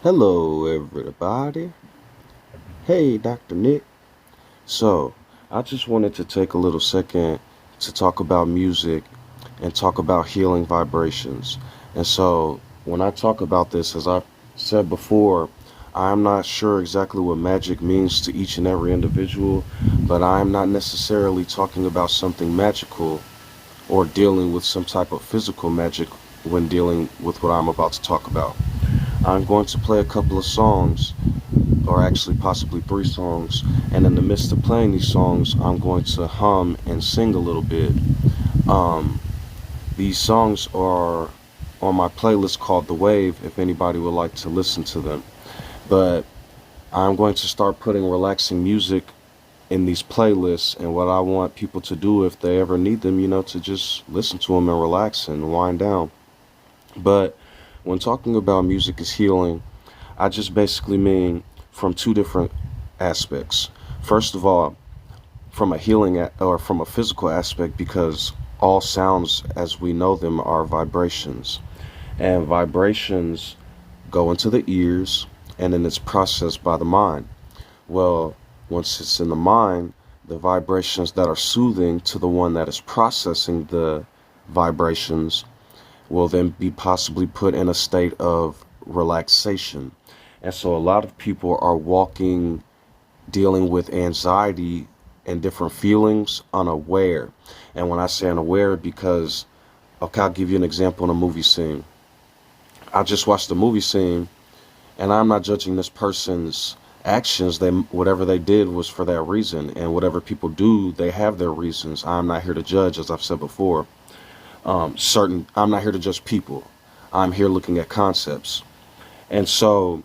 Hello, everybody. Hey, Dr. Nick. So, I just wanted to take a little second to talk about music and talk about healing vibrations. And so, when I talk about this, as I said before, I'm not sure exactly what magic means to each and every individual, but I'm not necessarily talking about something magical or dealing with some type of physical magic when dealing with what I'm about to talk about. I'm going to play a couple of songs, or actually possibly three songs, and in the midst of playing these songs, I'm going to hum and sing a little bit. Um, these songs are on my playlist called The Wave, if anybody would like to listen to them. But I'm going to start putting relaxing music in these playlists, and what I want people to do if they ever need them, to just listen to them and relax and wind down. But when talking about music is healing, I just basically mean from two different aspects. First of all, from a or from a physical aspect, because all sounds as we know them are vibrations, and vibrations go into the ears and then it's processed by the mind. Well, once it's in the mind, the vibrations that are soothing to the one that is processing the vibrations will then be possibly put in a state of relaxation. And so a lot of people are walking, dealing with anxiety and different feelings unaware. And when I say unaware, because, okay, I'll give you an example in a movie scene. I just watched the movie scene, and I'm not judging this person's actions. Whatever they did was for that reason, and whatever people do, they have their reasons. I'm not here to judge, as I've said before. I'm not here to judge people. I'm here looking at concepts. And so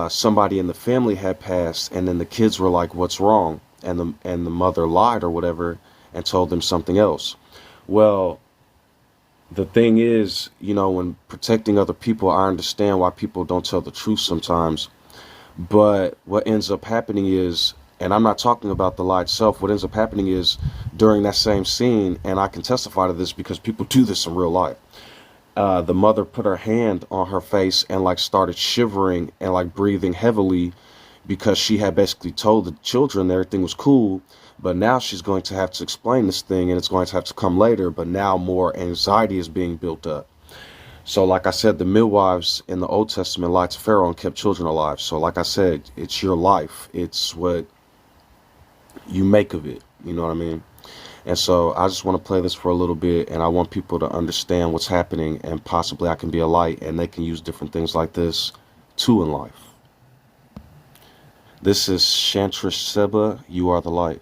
somebody in the family had passed, and then the kids were like, "What's wrong?" And the mother lied or whatever and told them something else. Well, the thing is, when protecting other people, I understand why people don't tell the truth sometimes. But what ends up happening is, and I'm not talking about the lie itself, what ends up happening is during that same scene, and I can testify to this because people do this in real life. The mother put her hand on her face and like started shivering and like breathing heavily because she had basically told the children everything was cool, but now she's going to have to explain this thing and it's going to have to come later, but now more anxiety is being built up. So like I said, the midwives in the Old Testament lied to Pharaoh and kept children alive. So like I said, it's your life. It's what you make of it. You know what I mean? And so I just want to play this for a little bit, and I want people to understand what's happening, and possibly I can be a light, and they can use different things like this too in life. This is Shantrish Seba, You Are the Light.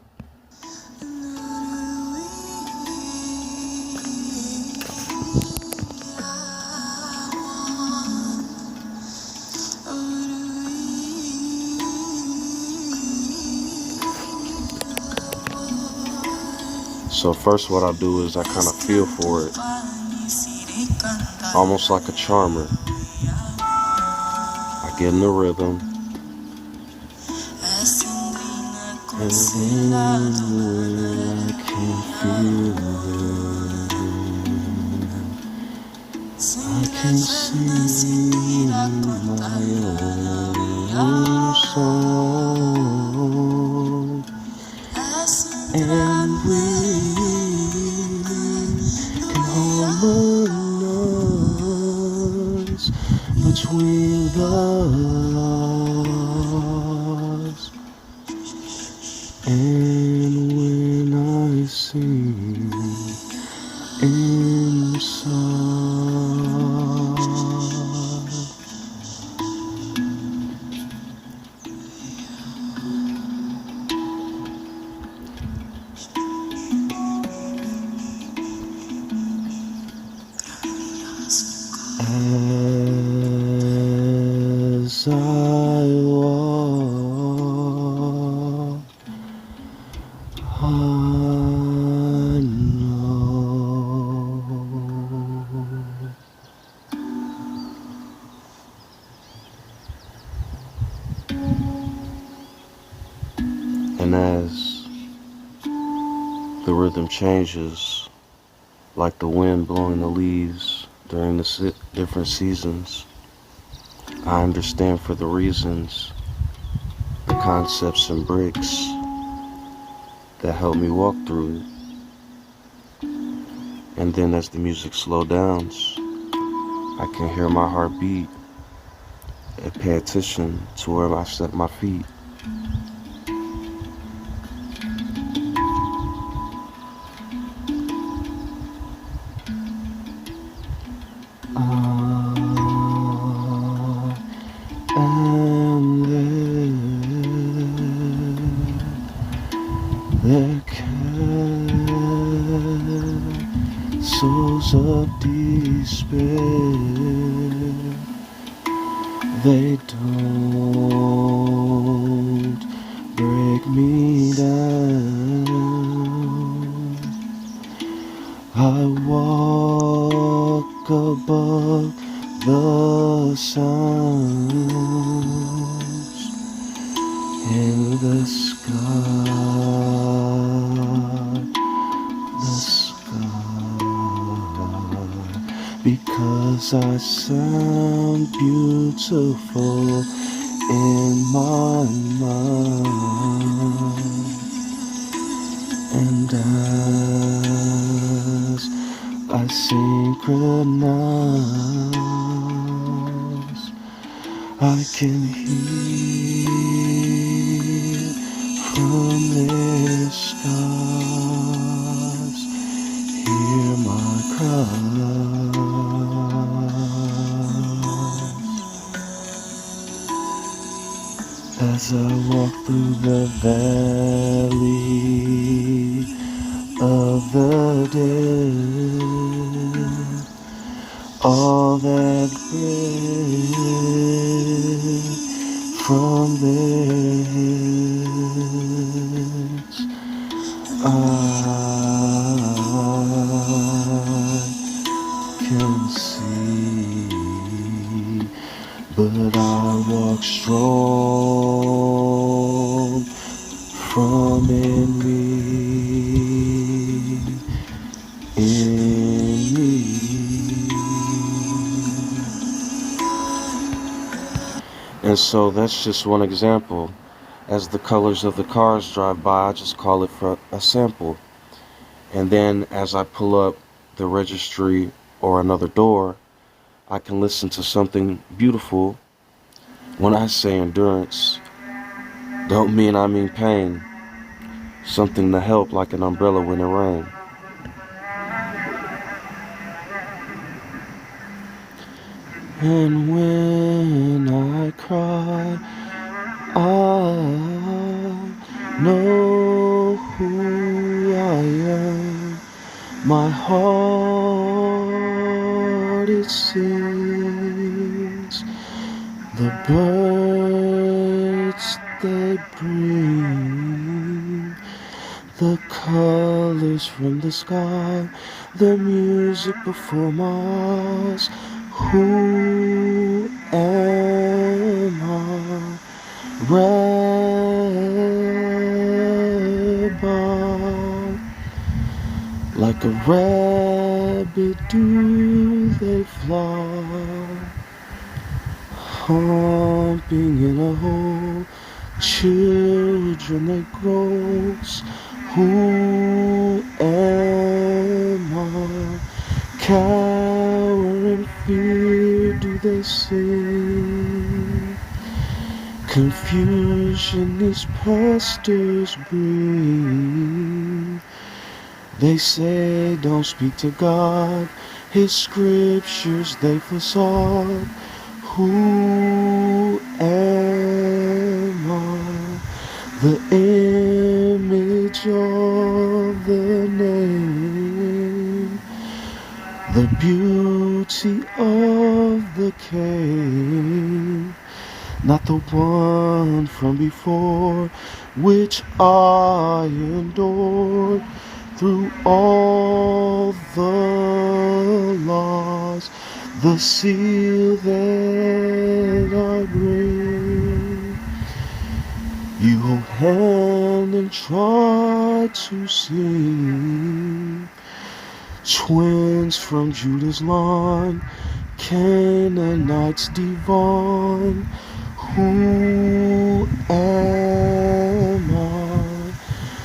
So first what I do is I kind of feel for it, almost like a charmer. I get in the rhythm, and then I can feel it. I can sing my own song, and we can harmonize between us. And when I sing inside, as I walk, I know, and as the rhythm changes, like the wind blowing the leaves during the different seasons, I understand for the reasons, the concepts and bricks that help me walk through it. And then as the music slows down, I can hear my heart beat and pay attention to where I set my feet. And there castles of despair, they don't break me down. I walk above the sounds in the sky, because I sound beautiful in my mind. And as I synchronize, I can hear from their skies, hear my cries. As I walk through the valley of the dead, all that breath from their heads, I can see, but I walk strong from enemy in me. And so that's just one example. As the colors of the cars drive by, I just call it for a sample. And then as I pull up the registry or another door, I can listen to something beautiful. When I say endurance, don't mean I mean pain. Something to help like an umbrella when it rains. And when I cry, I know who I am. My heart, it sings. The birds, they bring the colors from the sky, the music before my eyes. Who am I? Rabbi, like a rabbit do they fly, humping in a hole, children they grows. Who am I? Cower in fear do they sing, confusion these pastors bring. They say don't speak to God, His scriptures they facade. Who am I? The image of the name, the beauty of the king, not the one from before, which I endured through all the laws, the seal that I bring. You hold hand and try to sing, twins from Judah's line, Canaanites divine, who am I?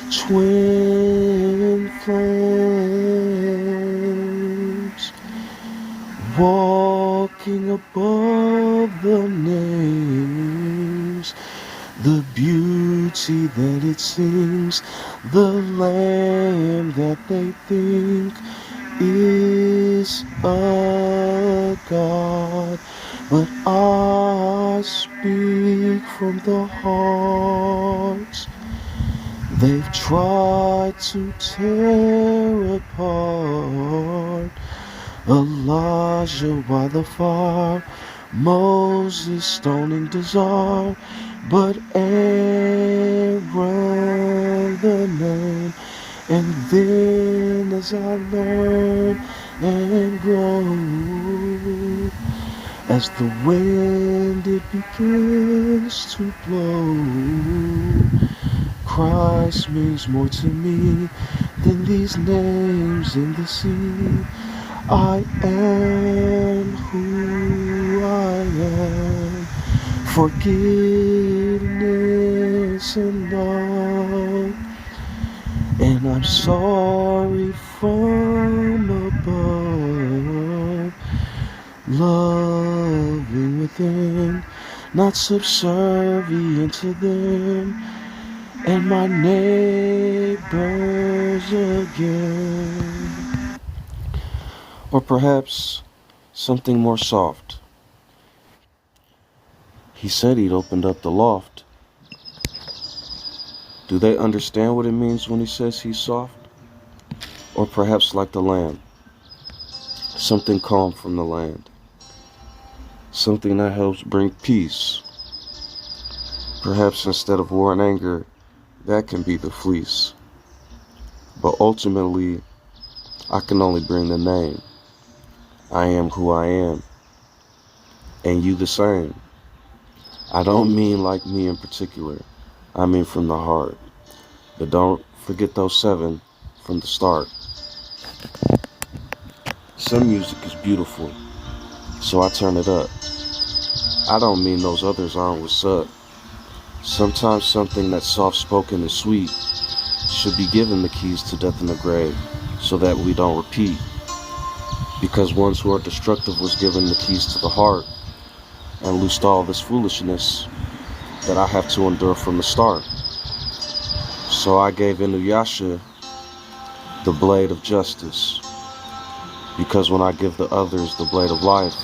Twin flames, walking above the names, the beauty that it seems, the Lamb that they think is a God, but I speak from the heart. They've tried to tear apart Elijah by the fire, Moses stoning desire, but Aaron the name. And then as I learn and grow, as the wind it begins to blow, Christ means more to me than these names in the sea. I am who I am, forgiveness and love, and I'm sorry from above, loving within, not subservient to them, and my neighbors again. Or perhaps something more soft. He said he'd opened up the loft. Do they understand what it means when he says he's soft? Or perhaps like the lamb, something calm from the land, something that helps bring peace. Perhaps instead of war and anger, that can be the fleece. But ultimately, I can only bring the name. I am who I am, and you the same. I don't mean like me in particular, I mean from the heart. But don't forget those 7 from the start. Some music is beautiful, so I turn it up. I don't mean those others aren't what's up. Sometimes something that's soft-spoken and sweet should be given the keys to death and the grave, so that we don't repeat. Because ones who are destructive was given the keys to the heart and loosed all this foolishness that I have to endure from the start. So I gave Inuyasha the blade of justice, because when I give the others the blade of life,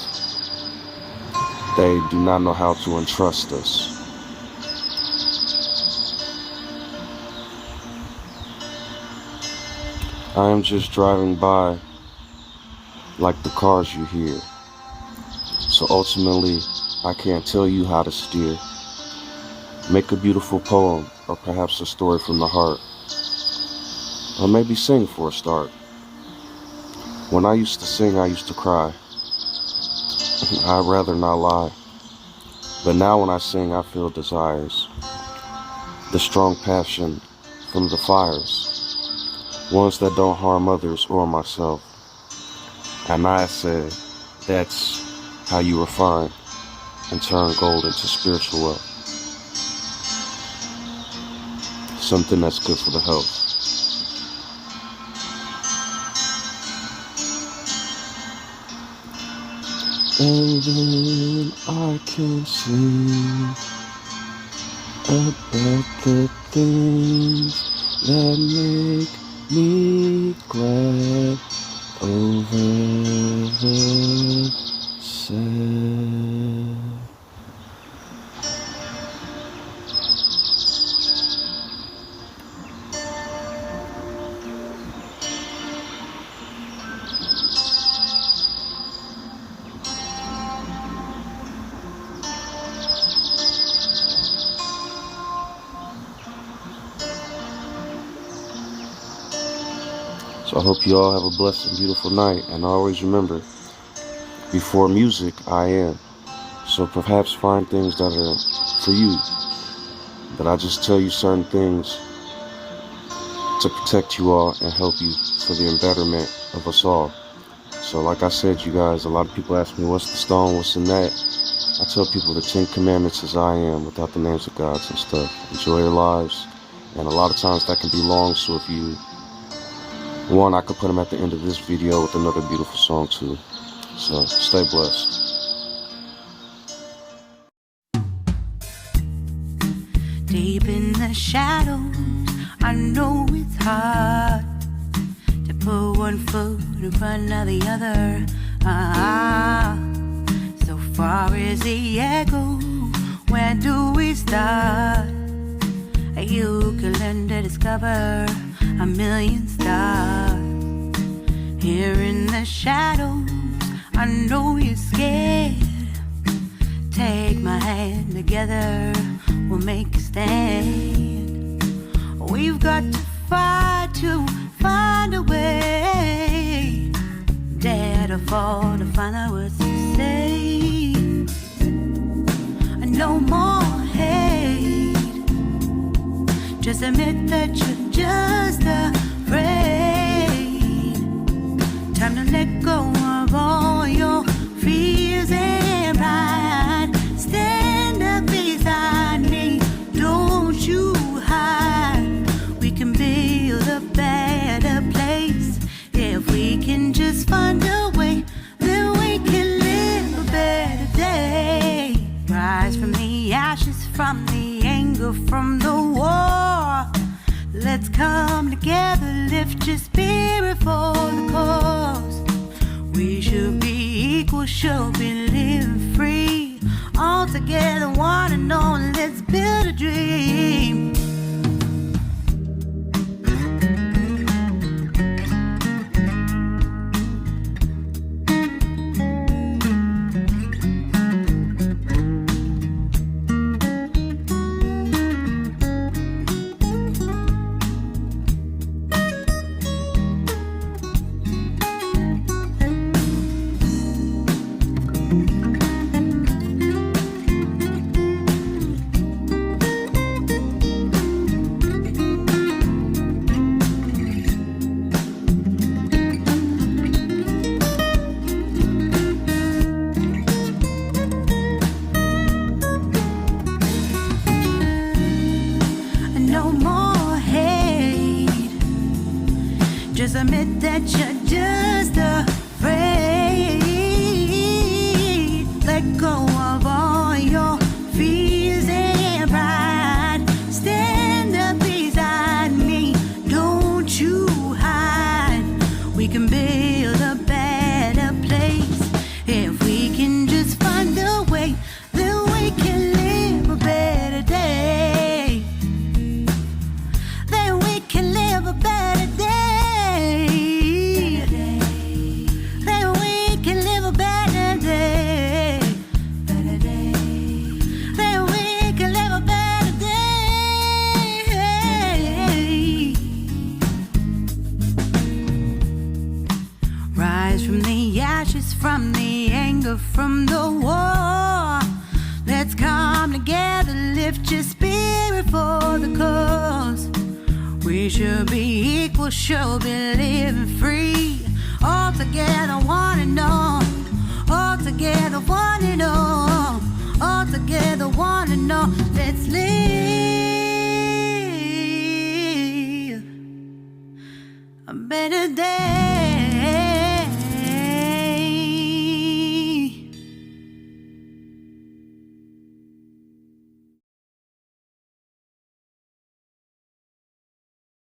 they do not know how to entrust us. I am just driving by like the cars you hear. So ultimately, I can't tell you how to steer. Make a beautiful poem, or perhaps a story from the heart. Or maybe sing for a start. When I used to sing, I used to cry. I'd rather not lie. But now when I sing, I feel desires. The strong passion from the fires. Ones that don't harm others or myself. And I said, that's how you refine and turn gold into spiritual wealth. Something that's good for the health. And then I can sing about the things that make me glad over the sad. So I hope you all have a blessed and beautiful night, and always remember, before music, I am. So perhaps find things that are for you, but I just tell you certain things to protect you all and help you for the betterment of us all. So like I said, you guys, a lot of people ask me, what's the stone, what's in that? I tell people the 10 commandments as I am, without the names of gods and stuff. Enjoy your lives. And a lot of times that can be long, so if you want, I could put them at the end of this video with another beautiful song too. So stay blessed. Deep in the shadows, I know it's hard to put one foot in front of the other. So far as the echo, where do we start? You can learn to discover a million stars. Here in the shadows, I know you're scared. Take my hand, together we'll make a stand. We've got to fight to find a way. Dare to fall to find out what to say. No more hate. Just admit that you're just afraid. Time to let go of all your fears and pride. Stand up beside me, don't you hide. We can build a better place. If we can just find a way, then we can live a better day. Rise from the ashes, from the anger, from the war. Let's come together, lift your spirit for the cause. We should be equal, should be living free. All together, one and all, let's build a dream. Just admit that you're just afraid. Let go of all your fears and pride. Stand up beside me, don't you hide. We can build a better place. If we can just find a way, then we can live a better day. Then we can live a better day. From the ashes, from the anger, from the war. Let's come together, lift your spirit for the cause. We should be equal, should be living free. All together, one and all. All together, one and all. All together, one and all. Let's live a better day.